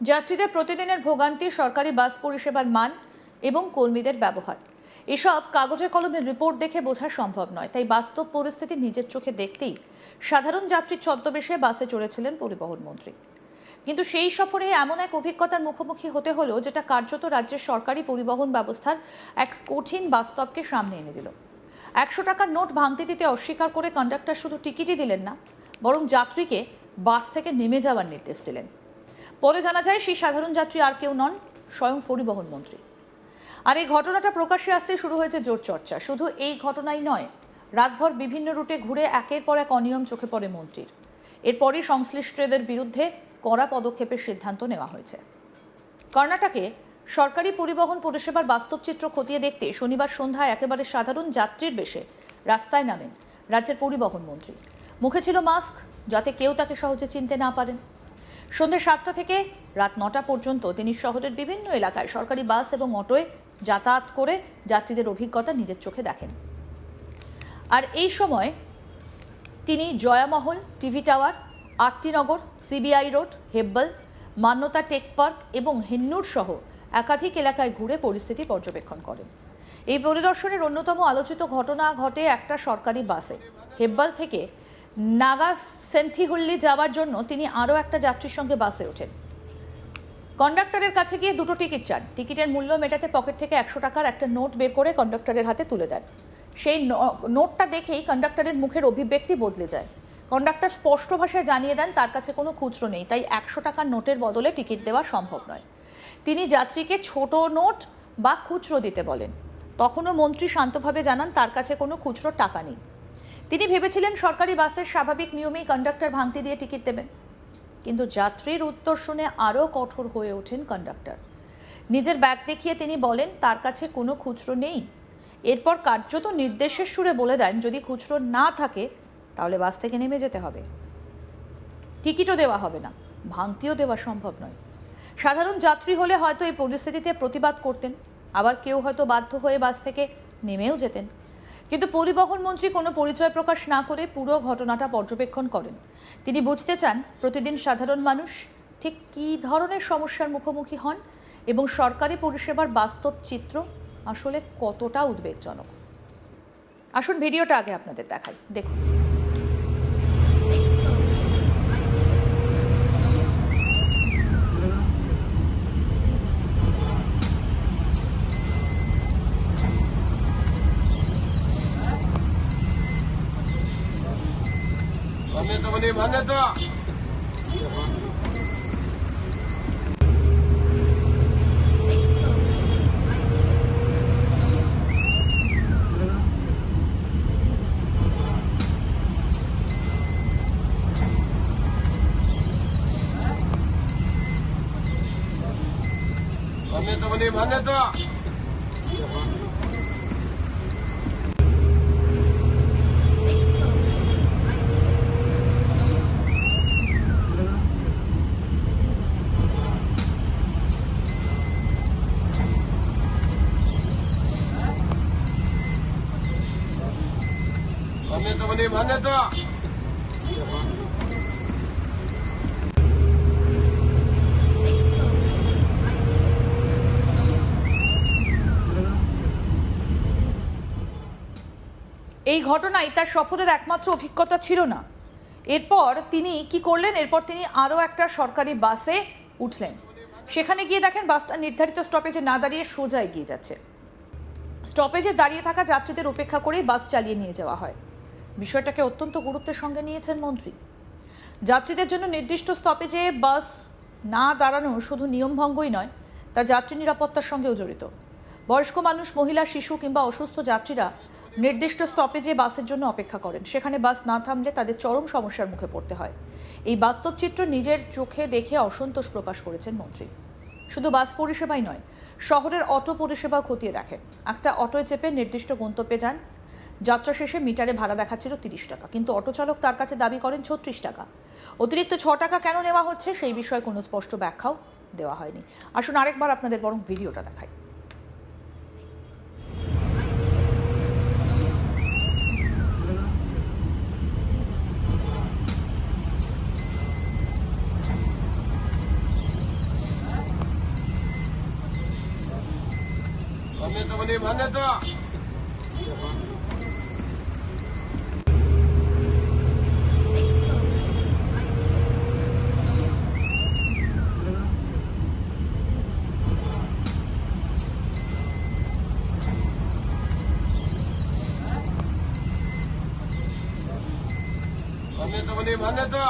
যাত্রীদের প্রতিদিনের ভোগান্তি, সরকারি বাস পরিষেবার মান এবং কর্মীদের ব্যবহার, এসব কাগজে কলমের রিপোর্ট দেখে বোঝা সম্ভব নয়। তাই বাস্তব পরিস্থিতি নিজের চোখে দেখতেই সাধারণ যাত্রীর ছদ্মবেশে বাসে চড়েছিলেন পরিবহন মন্ত্রী। কিন্তু সেই সফরে এমন এক অভিজ্ঞতার মুখোমুখি হতে হলো যেটা কার্যত রাজ্যের সরকারি পরিবহন ব্যবস্থার এক কঠিন বাস্তবকে সামনে এনে দিল। 100 টাকার নোট ভাঙতে দিতে অস্বীকার করে কন্ডাক্টর শুধু টিকিটই দিলেন না, বরং যাত্রীকে বাস থেকে নেমে যাওয়ার নির্দেশ দিলেন। পরে জানা যায় সেই সাধারণ যাত্রী আর কেউ নন, স্বয়ং পরিবহন মন্ত্রী। আর এই ঘটনাটা প্রকাশ্যে আসতে শুরু হয়েছে জোর চর্চা। শুধু এই ঘটনাই নয়, রাতভর বিভিন্ন রুটে ঘুরে একের পর এক অনিয়ম চোখে পড়ে মন্ত্রীর। এরপরই সংশ্লিষ্টদের বিরুদ্ধে কড়া পদক্ষেপের সিদ্ধান্ত নেওয়া হয়েছে। কর্ণাটকে সরকারি পরিবহন পরিষেবার বাস্তব চিত্র খতিয়ে দেখতে শনিবার সন্ধ্যায় একেবারে সাধারণ যাত্রীর বেশে রাস্তায় নামেন রাজ্যের পরিবহন মন্ত্রী। মুখে ছিল মাস্ক, যাতে কেউ তাকে সহজে চিনতে না পারেন। সন্ধ্যে 7টা থেকে রাত 9টা পর্যন্ত তিনি শহরের বিভিন্ন এলাকায় সরকারি বাস এবং অটোয় যাতায়াত করে যাত্রীদের অভিজ্ঞতা নিজের চোখে দেখেন। আর এই সময় তিনি Jayamahal, TV tower, আরটিনগর, CBI road, Hebbal, মান্যতা টেক পার্ক এবং হেন্নুর সহ একাধিক এলাকায় ঘুরে পরিস্থিতি পর্যবেক্ষণ করেন। এই পরিদর্শনের অন্যতম আলোচিত ঘটনা ঘটে একটা সরকারি বাসে। হেব্বল থেকে নাগা সেন্থিহল্লি যাওয়ার জন্য তিনি আরও একটা যাত্রীর সঙ্গে বাসে ওঠেন। কন্ডাক্টরের কাছে গিয়ে দুটো টিকিট চান। টিকিটের মূল্য মেটাতে পকেট থেকে 100 টাকার একটা নোট বের করে কন্ডাক্টরের হাতে তুলে দেন। সেই নোটটা দেখেই কন্ডাক্টরের মুখের অভিব্যক্তি বদলে যায়। কন্ডাক্টর স্পষ্ট ভাষায় জানিয়ে দেন তার কাছে কোনো খুচরো নেই, তাই 100 টাকার নোটের বদলে টিকিট দেওয়া সম্ভব নয়। তিনি যাত্রীকে ছোট নোট বা খুচরো দিতে বলেন। তখনও মন্ত্রী শান্তভাবে জানান তার কাছে কোনো খুচরো টাকা নেই। তিনি ভেবেছিলেন সরকারি বাসের স্বাভাবিক নিয়মেই কন্ডাক্টর ভাঙতি দিয়ে টিকিট দেবেন। কিন্তু যাত্রীর উত্তর শুনে আরও কঠোর হয়ে ওঠেন কন্ডাক্টর। নিজের ব্যাগ দেখিয়ে তিনি বলেন তার কাছে কোনো খুচরো নেই। এরপর কার্যত নির্দেশের সুরে বলে দেন যদি খুচরো না থাকে তাহলে বাস থেকে নেমে যেতে হবে। টিকিটও দেওয়া হবে না, ভাঙতিও দেওয়া সম্ভব নয়। সাধারণ যাত্রী হলে হয়তো এই পরিস্থিতিতে প্রতিবাদ করতেন, আবার কেউ হয়তো বাধ্য হয়ে বাস থেকে নেমেও যেতেন। কিন্তু পরিবহন মন্ত্রী কোনো পরিচয় প্রকাশ না করে পুরো ঘটনাটা পর্যবেক্ষণ করেন। তিনি বুঝতে চান প্রতিদিন সাধারণ মানুষ ঠিক কী ধরনের সমস্যার মুখোমুখি হন এবং সরকারি পরিষেবার বাস্তব চিত্র আসলে কতটা উদ্বেগজনক। আসুন ভিডিওটা আগে আপনাদের দেখাই, দেখুন। मान्यता मान्यता मान्यता এই ঘটনায় তার সফরের একমাত্র অভিজ্ঞতা ছিল না। এরপর তিনি কি করলেন? এরপর তিনি আরও একটা সরকারি বাসে উঠলেন। সেখানে গিয়ে দেখেন বাসটা নির্ধারিত স্টপেজে না দাঁড়িয়ে সোজা এগিয়ে যাচ্ছে। স্টপেজে দাঁড়িয়ে থাকা যাত্রীদের উপেক্ষা করেই বাস চালিয়ে নিয়ে যাওয়া হয়। বিষয়টাকে অত্যন্ত গুরুত্বের সঙ্গে নিয়েছেন মন্ত্রী। যাত্রীদের জন্য নির্দিষ্ট স্টপেজে বাস না দাঁড়ানো শুধু নিয়মভঙ্গই নয়, তা যাত্রী নিরাপত্তার সঙ্গেও জড়িত। বয়স্ক মানুষ, মহিলা, শিশু কিংবা অসুস্থ যাত্রীরা নির্দিষ্ট স্টপেজে বাসের জন্য অপেক্ষা করেন। সেখানে বাস না থামলে তাদের চরম সমস্যার মুখে পড়তে হয়। এই বাস্তব চিত্র নিজের চোখে দেখে অসন্তোষ প্রকাশ করেছেন মন্ত্রী। শুধু বাস পরিষেবাই নয়, শহরের অটো পরিষেবাও খতিয়ে দেখেন। একটা অটোয় চেপে নির্দিষ্ট গন্তব্যে যান। যাত্রা শেষে মিটারে ভাড়া দেখাচ্ছিল 30 টাকা, কিন্তু অটো চালক তার কাছে দাবি করেন 36 টাকা। অতিরিক্ত 6 টাকা কেন নেওয়া হচ্ছে সেই বিষয়ে কোনো স্পষ্ট ব্যাখ্যাও দেওয়া হয়নি। আসুন আরেকবার আপনাদের বরং ভিডিওটা দেখাই। বলি মানে তো বলি মানে তো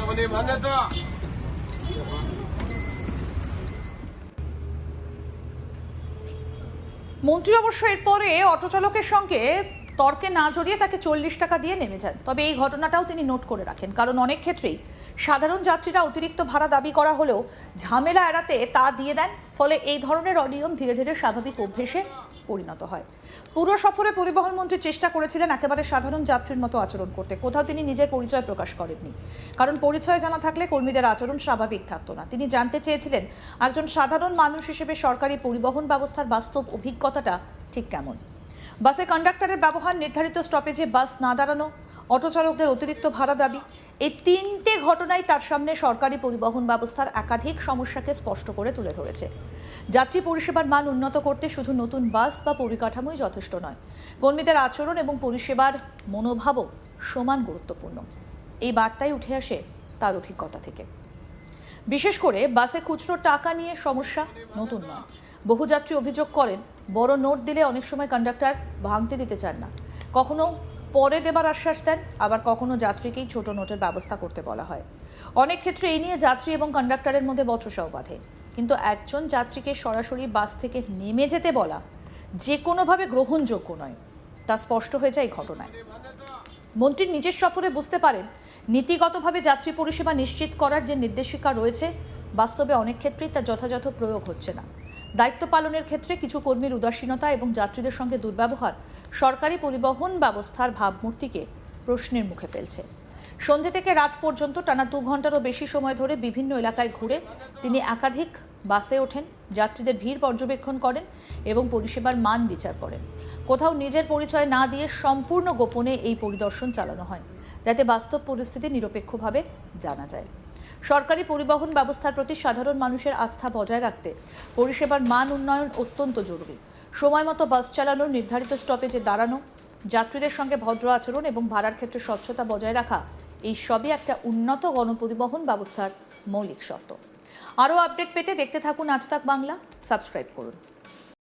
বলি মানে তো মন্ত্রী অবশ্য এরপরে অটো চালকের সঙ্গে তর্কে না জড়িয়ে তাকে 40 টাকা দিয়ে নেমে যান। তবে এই ঘটনাটাও তিনি নোট করে রাখেন, কারণ অনেক ক্ষেত্রেই সাধারণ যাত্রীরা অতিরিক্ত ভাড়া দাবি করা হলেও ঝামেলা এড়াতে তা দিয়ে দেন। ফলে এই ধরনের অনিয়ম ধীরে ধীরে স্বাভাবিক অভ্যেসে পরিণত হয়। পুরো সফরে পরিবহন মন্ত্রী চেষ্টা করেছিলেন একেবারে সাধারণ যাত্রীর মতো আচরণ করতে। কোথাও তিনি নিজের পরিচয় প্রকাশ করেননি, কারণ পরিচয় জানা থাকলে কর্মীদের আচরণ স্বাভাবিক থাকতো না। তিনি জানতে চেয়েছিলেন একজন সাধারণ মানুষ হিসেবে সরকারি পরিবহন ব্যবস্থার বাস্তব অভিজ্ঞতাটা ঠিক কেমন। বাসে কন্ডাক্টরের ব্যবহার, নির্ধারিত স্টপেজে বাস না দাঁড়ানো, অটো চালকদের অতিরিক্ত ভাড়া দাবি, এই তিনটে ঘটনাই তার সামনে সরকারি পরিবহন ব্যবস্থার একাধিক সমস্যাকে স্পষ্ট করে তুলে ধরেছে। যাত্রী পরিষেবার মান উন্নত করতে শুধু নতুন বাস বা পরিকাঠামোই যথেষ্ট নয়, কর্মীদের আচরণ এবং পরিষেবার মনোভাবও সমান গুরুত্বপূর্ণ। এই বার্তাই উঠে আসে তার অভিজ্ঞতা থেকে। বিশেষ করে বাসে খুচরো টাকা নিয়ে সমস্যা নতুন নয়। বহু যাত্রী অভিযোগ করেন, বড় নোট দিলে অনেক সময় কন্ডাক্টর ভাঙতে দিতে চান না, কখনো পরে দেবার আশ্বাস দেন, আবার কখনো যাত্রীকেই ছোট নোটের ব্যবস্থা করতে বলা হয়। অনেক ক্ষেত্রে এই নিয়ে যাত্রী এবং কন্ডাক্টরের মধ্যে বচসাও বাধে। কিন্তু একজন যাত্রীকে সরাসরি বাস থেকে নেমে যেতে বলা যে কোনোভাবে গ্রহণযোগ্য নয়, তা স্পষ্ট হয়ে যায় এই ঘটনায়। মন্ত্রীর নিজের সফরে বুঝতে পারেন নীতিগতভাবে যাত্রী পরিষেবা নিশ্চিত করার যে নির্দেশিকা রয়েছে, বাস্তবে অনেক ক্ষেত্রেই তা যথাযথ প্রয়োগ হচ্ছে না। দায়িত্ব পালনের ক্ষেত্রে কিছু কর্মীর উদাসীনতা এবং যাত্রীদের সঙ্গে দুর্ব্যবহার সরকারি পরিবহন ব্যবস্থার ভাবমূর্তিকে প্রশ্নের মুখে ফেলছে। সন্ধে থেকে রাত পর্যন্ত টানা 2 ঘন্টারও বেশি সময় ধরে বিভিন্ন এলাকায় ঘুরে তিনি একাধিক বাসে ওঠেন, যাত্রীদের ভিড় পর্যবেক্ষণ করেন এবং পরিষেবার মান বিচার করেন। কোথাও নিজের পরিচয় না দিয়ে সম্পূর্ণ গোপনে এই পরিদর্শন চালানো হয়, যাতে বাস্তব পরিস্থিতি নিরপেক্ষভাবে জানা যায়। সরকারি পরিবহন ব্যবস্থার প্রতি সাধারণ মানুষের আস্থা বজায় রাখতে পরিষেবার মান উন্নয়ন অত্যন্ত জরুরি। সময় মতো বাস চালানো, নির্ধারিত স্টপেজে দাঁড়ানো, যাত্রীদের সঙ্গে ভদ্র আচরণ এবং ভাড়ার ক্ষেত্রে স্বচ্ছতা বজায় রাখা, এই সবই একটা উন্নত গণপরিবহন ব্যবস্থার মৌলিক শর্ত। আরও আপডেট পেতে দেখতে থাকুন আজ তাক বাংলা, সাবস্ক্রাইব করুন।